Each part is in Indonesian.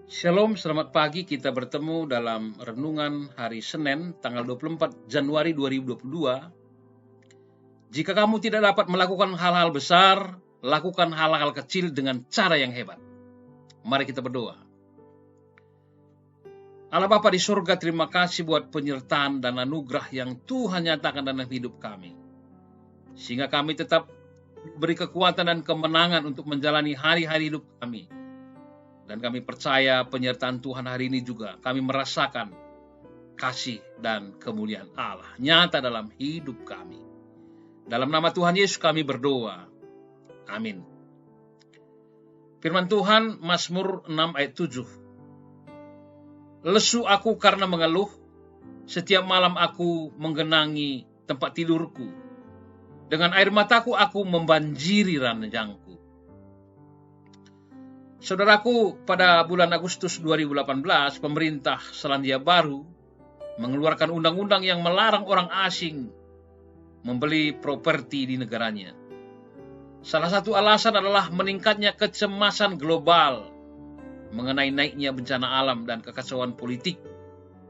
Shalom, selamat pagi. Kita bertemu dalam renungan hari Senin, tanggal 24 Januari 2022. Jika kamu tidak dapat melakukan hal-hal besar, lakukan hal-hal kecil dengan cara yang hebat. Mari kita berdoa. Allah Bapa di surga, terima kasih buat penyertaan dan anugerah yang Tuhan nyatakan dalam hidup kami. Sehingga kami tetap beri kekuatan dan kemenangan untuk menjalani hari-hari hidup kami. Dan kami percaya penyertaan Tuhan hari ini juga kami merasakan kasih dan kemuliaan Allah nyata dalam hidup kami. Dalam nama Tuhan Yesus kami berdoa. Amin. Firman Tuhan Mazmur 6 ayat 7. Lesu aku karena mengeluh, setiap malam aku menggenangi tempat tidurku. Dengan air mataku aku membanjiri ranjangku. Saudaraku, pada bulan Agustus 2018, pemerintah Selandia Baru mengeluarkan undang-undang yang melarang orang asing membeli properti di negaranya. Salah satu alasan adalah meningkatnya kecemasan global mengenai naiknya bencana alam dan kekacauan politik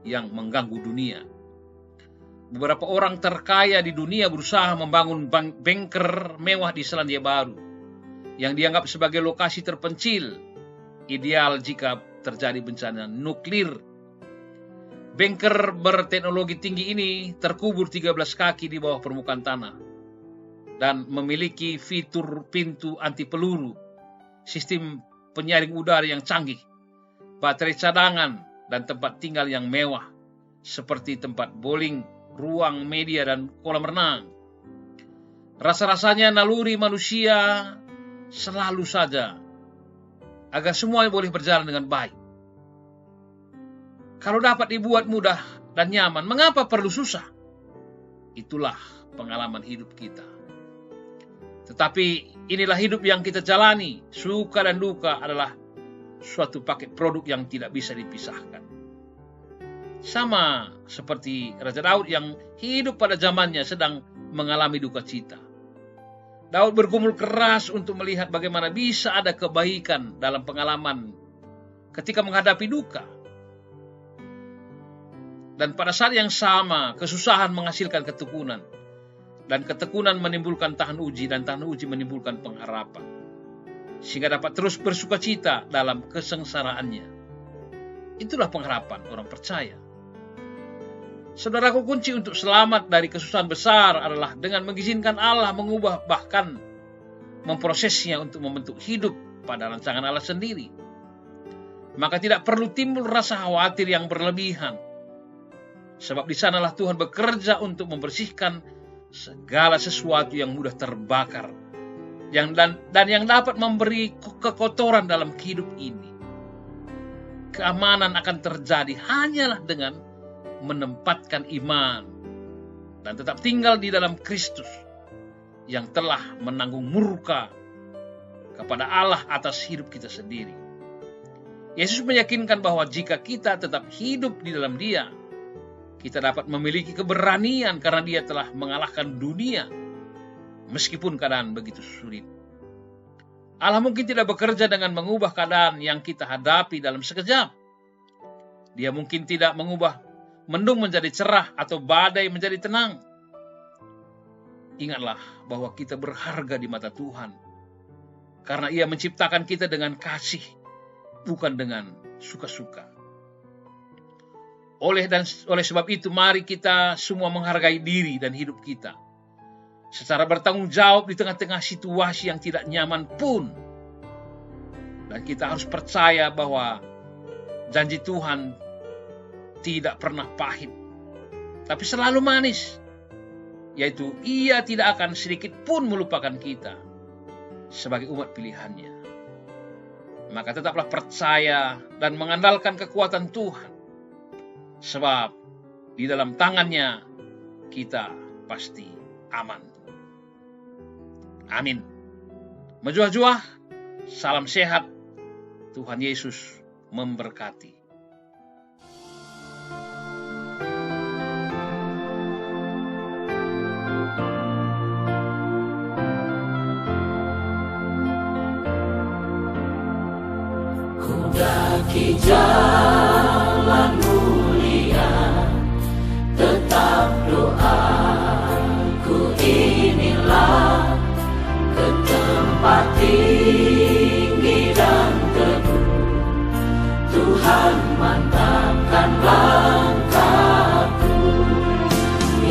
yang mengganggu dunia. Beberapa orang terkaya di dunia berusaha membangun bunker mewah di Selandia Baru yang dianggap sebagai lokasi terpencil, ideal jika terjadi bencana nuklir. Bunker berteknologi tinggi ini terkubur 13 kaki di bawah permukaan tanah dan memiliki fitur pintu anti peluru, sistem penyaring udara yang canggih, baterai cadangan, dan tempat tinggal yang mewah seperti tempat bowling, ruang media, dan kolam renang. Rasa-rasanya naluri manusia selalu saja agar semua boleh berjalan dengan baik. Kalau dapat dibuat mudah dan nyaman, mengapa perlu susah? Itulah pengalaman hidup kita. Tetapi inilah hidup yang kita jalani. Suka dan duka adalah suatu paket produk yang tidak bisa dipisahkan. Sama seperti Raja Daud yang hidup pada zamannya sedang mengalami duka cita. Daud bergumul keras untuk melihat bagaimana bisa ada kebaikan dalam pengalaman ketika menghadapi duka. Dan pada saat yang sama, kesusahan menghasilkan ketekunan. Dan ketekunan menimbulkan tahan uji, dan tahan uji menimbulkan pengharapan. Sehingga dapat terus bersuka cita dalam kesengsaraannya. Itulah pengharapan orang percaya. Saudaraku, kunci untuk selamat dari kesusahan besar adalah dengan mengizinkan Allah mengubah, bahkan memprosesnya untuk membentuk hidup pada rancangan Allah sendiri. Maka tidak perlu timbul rasa khawatir yang berlebihan. Sebab di sanalah Tuhan bekerja untuk membersihkan segala sesuatu yang mudah terbakar. Dan yang dapat memberi kekotoran dalam hidup ini. Keamanan akan terjadi hanyalah dengan menempatkan iman dan tetap tinggal di dalam Kristus yang telah menanggung murka kepada Allah atas hidup kita sendiri. Yesus meyakinkan bahwa jika kita tetap hidup di dalam Dia, kita dapat memiliki keberanian karena Dia telah mengalahkan dunia meskipun keadaan begitu sulit. Allah mungkin tidak bekerja dengan mengubah keadaan yang kita hadapi dalam sekejap. Dia mungkin tidak mengubah mendung menjadi cerah atau badai menjadi tenang. Ingatlah bahwa kita berharga di mata Tuhan. Karena Ia menciptakan kita dengan kasih, bukan dengan suka-suka. Oleh sebab itu, mari kita semua menghargai diri dan hidup kita. Secara bertanggung jawab di tengah-tengah situasi yang tidak nyaman pun. Dan kita harus percaya bahwa janji Tuhan tidak pernah pahit, tapi selalu manis, yaitu Ia tidak akan sedikit pun melupakan kita sebagai umat pilihannya. Maka tetaplah percaya dan mengandalkan kekuatan Tuhan, sebab di dalam tangannya kita pasti aman. Amin. Menjuah-juah, salam sehat, Tuhan Yesus memberkati. Memasuki jalan mulia, tetap doaku inilah, ke tempat tinggi dan teduh. Tuhan mantapkan langkahku.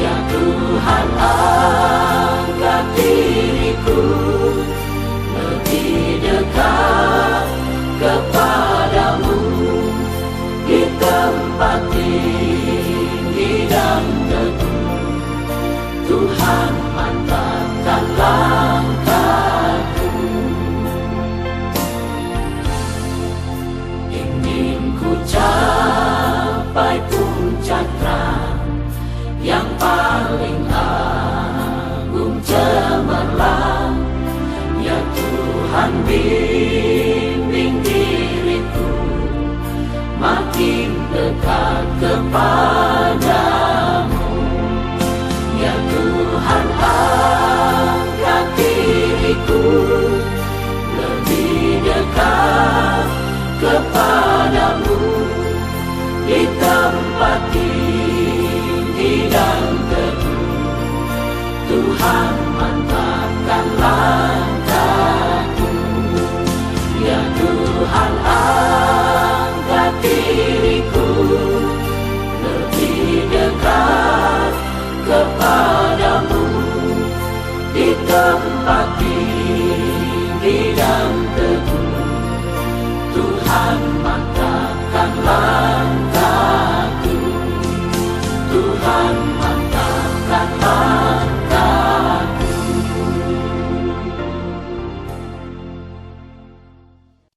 Ya Tuhan, angkat diriku lebih dekat kepadamu, di tempat tinggi dan teduh. Tuhan mantapkan langkahku. Ingin ku capai puncak terang yang paling agung cemerlang. Ya Tuhan, bimbing diriku makin dekat kepadamu. Ya Tuhan, angkat diriku lebih dekat kepadamu, di tempat tinggi dan teduh. Tuhan mantapkan langkahku. Ya Tuhan, angkat diriku lebih dekat kepadamu, di tempat tinggi dan teduh. Tuhan mantapkan langkahku. Tuhan